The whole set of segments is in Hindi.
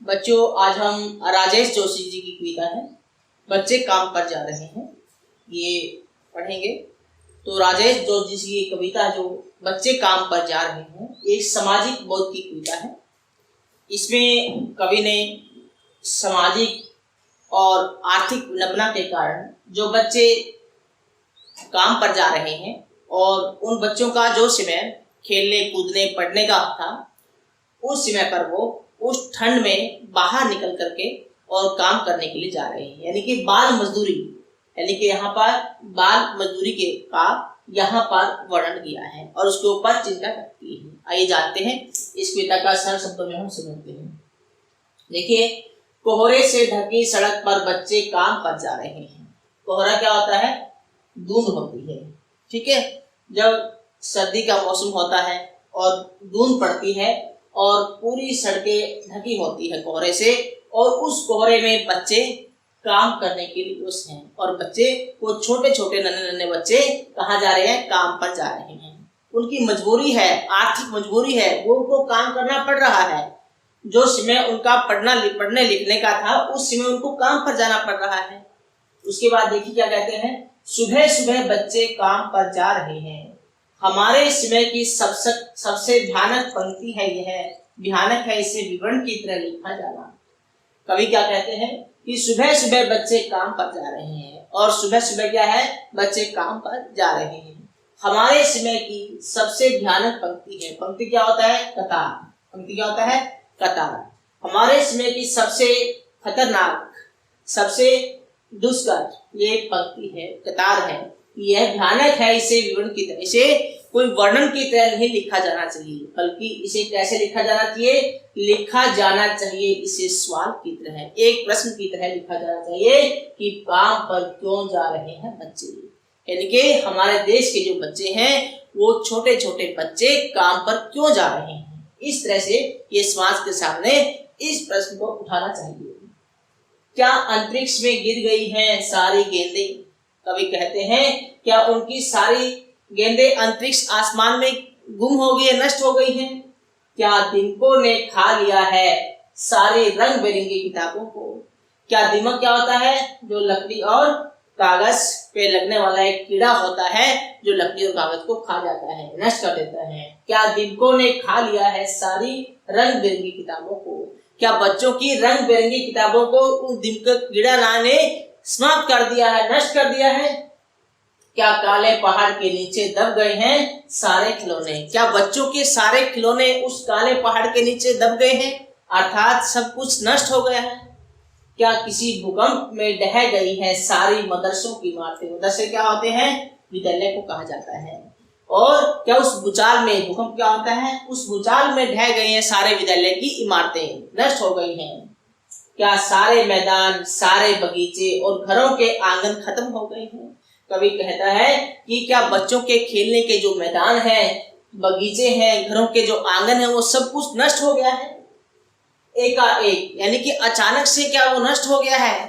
बच्चों, आज हम राजेश जोशी जी की कविता है बच्चे काम पर जा रहे हैं, ये पढ़ेंगे। तो राजेश जोशी जी की कविता जो बच्चे काम पर जा रहे हैं, एक सामाजिक बोध की कविता है। इसमें कवि ने सामाजिक और आर्थिक विडंबना के कारण जो बच्चे काम पर जा रहे हैं और उन बच्चों का जो समय खेलने कूदने पढ़ने का था, उस समय पर वो उस ठंड में बाहर निकल करके और काम करने के लिए जा रहे हैं, यानी कि बाल मजदूरी, यानी कि यहाँ पर बाल मजदूरी के का यहाँ पर वर्णन किया है और उसके ऊपर चिंता करती है। आइए जानते हैं इस कविता का सरल शब्दों में हम समझते हैं। देखिए, कोहरे से ढकी सड़क पर बच्चे काम पर जा रहे हैं। कोहरा क्या होता है? धुंध होती है, ठीक है। जब सर्दी का मौसम होता है और धुंध पड़ती है और पूरी सड़कें ढकी होती है कोहरे से, और उस कोहरे में बच्चे काम करने के लिए उस हैं, और बच्चे वो छोटे छोटे नन्हे नन्हे बच्चे कहाँ जा रहे हैं? काम पर जा रहे हैं। उनकी मजबूरी है, आर्थिक मजबूरी है, वो उनको काम करना पड़ रहा है। जो समय उनका पढ़ने लिखने का था, उस समय उनको काम पर जाना पड़ रहा है। उसके बाद देखिए क्या कहते हैं, सुबह सुबह बच्चे काम पर जा रहे हैं। हमारे समय की सबसे भयानक पंक्ति है यह, भयानक है इसे विवरण की तरह लिखा जाना। कवि क्या कहते हैं कि सुबह सुबह बच्चे काम पर जा रहे हैं, और सुबह सुबह क्या है? बच्चे काम पर जा रहे हैं। हमारे समय की सबसे भयानक पंक्ति है। पंक्ति क्या होता है? कतार। पंक्ति क्या होता है? कतार। हमारे समय की सबसे खतरनाक, सबसे दुष्कर ये पंक्ति है, कतार है। यह भयानक है इसे विवरण की तरह, इसे कोई वर्णन की तरह नहीं लिखा जाना चाहिए, बल्कि इसे कैसे लिखा जाना चाहिए? लिखा जाना चाहिए इसे सवाल की तरह, एक प्रश्न की तरह लिखा जाना चाहिए कि काम पर क्यों जा रहे हैं बच्चे। यानी कि हमारे देश के जो बच्चे हैं, वो छोटे छोटे बच्चे काम पर क्यों जा रहे हैं। इस तरह से ये समाज के सामने इस प्रश्न को उठाना चाहिए। क्या अंतरिक्ष में गिर गई हैं सारी गेंदें? कवि कहते हैं, क्या उनकी सारी गेंदें अंतरिक्ष आसमान में गुम हो गई, नष्ट हो गई हैं? क्या दिमकों ने खा लिया है सारे रंग बिरंगी किताबों को? क्या दिमक क्या होता है? जो लकड़ी और कागज पे लगने वाला एक कीड़ा होता है, जो लकड़ी और कागज को खा जाता है, नष्ट कर देता है। क्या दिमकों ने खा लिया है सारी रंग बिरंगी किताबों को? क्या बच्चों की रंग बिरंगी किताबों को उस दिमक कीड़ा ने समाप्त कर दिया है, नष्ट कर दिया है? क्या काले पहाड़ के नीचे दब गए हैं सारे खिलौने? क्या बच्चों के सारे खिलौने उस काले पहाड़ के नीचे दब गए हैं, अर्थात सब कुछ नष्ट हो गया है? क्या किसी भूकंप में ढह गई है सारी मदरसों की इमारतें? मदरसे क्या होते हैं? विद्यालय को कहा जाता है। और क्या उस भूचाल में, भूकंप क्या होता है? उस भूचाल में ढह गई हैं सारे विद्यालय की इमारतें, नष्ट हो गई हैं। क्या सारे मैदान, सारे बगीचे और घरों के आंगन खत्म हो गए हैं? कवि कहता है कि क्या बच्चों के खेलने के जो मैदान हैं, बगीचे हैं, घरों के जो आंगन है, वो सब कुछ नष्ट हो गया है एकाएक, यानी कि अचानक से क्या वो नष्ट हो गया है?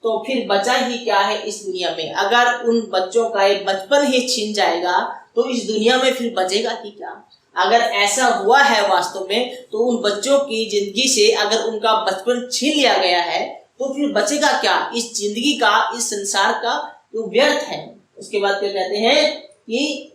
तो फिर बचा ही क्या है इस दुनिया में? अगर उन बच्चों का एक बचपन ही छिन जाएगा, तो इस दुनिया में फिर बचेगा ही क्या? अगर ऐसा हुआ है वास्तव में, तो उन बच्चों की जिंदगी से अगर उनका बचपन छीन लिया गया है, तो फिर बचेगा क्या इस जिंदगी का, इस संसार का? तो व्यर्थ है। उसके बाद क्या कहते हैं कि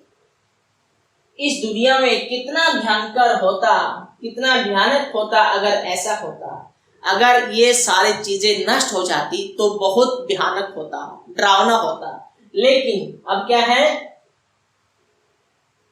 इस दुनिया में कितना भयंकर होता, कितना भयानक होता अगर ऐसा होता। अगर ये सारी चीजें नष्ट हो जाती तो बहुत भयानक होता, डरावना होता। लेकिन अब क्या है?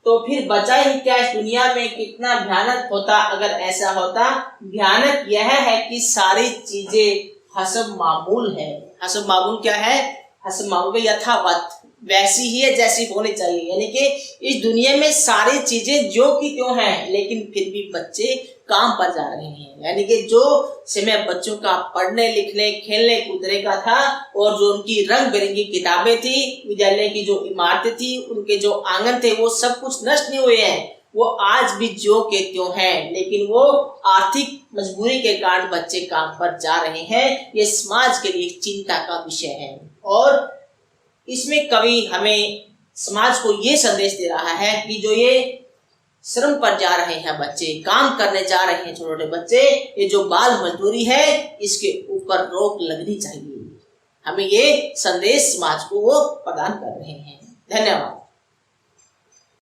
तो फिर बचा ही क्या इस दुनिया में? कितना भयानक होता अगर ऐसा होता। भयानक यह है कि सारी चीजें हसब मामूल है। हसब मामूल क्या है? हसब मामूल यथावत, वैसी ही है जैसी होनी चाहिए। यानी कि इस दुनिया में सारी चीजें जो की त्यों हैं, लेकिन फिर भी बच्चे काम पर जा रहे हैं। यानी कि जो समय बच्चों का पढ़ने लिखने खेलने कूदने का था, और जो उनकी रंग बिरंगी किताबें थी, विद्यालय की जो इमारतें थी, उनके जो आंगन थे, वो सब कुछ नष्ट नहीं हुए हैं, वो आज भी जो के त्यों हैं। लेकिन वो आर्थिक मजबूरी के कारण बच्चे काम पर जा रहे हैं। ये समाज के लिए चिंता का विषय है। और इसमें कवि हमें समाज को ये संदेश दे रहा है कि जो ये श्रम पर जा रहे हैं बच्चे, काम करने जा रहे हैं छोटे छोटे बच्चे, ये जो बाल मजदूरी है इसके ऊपर रोक लगनी चाहिए। हमें ये संदेश समाज को वो प्रदान कर रहे हैं। धन्यवाद।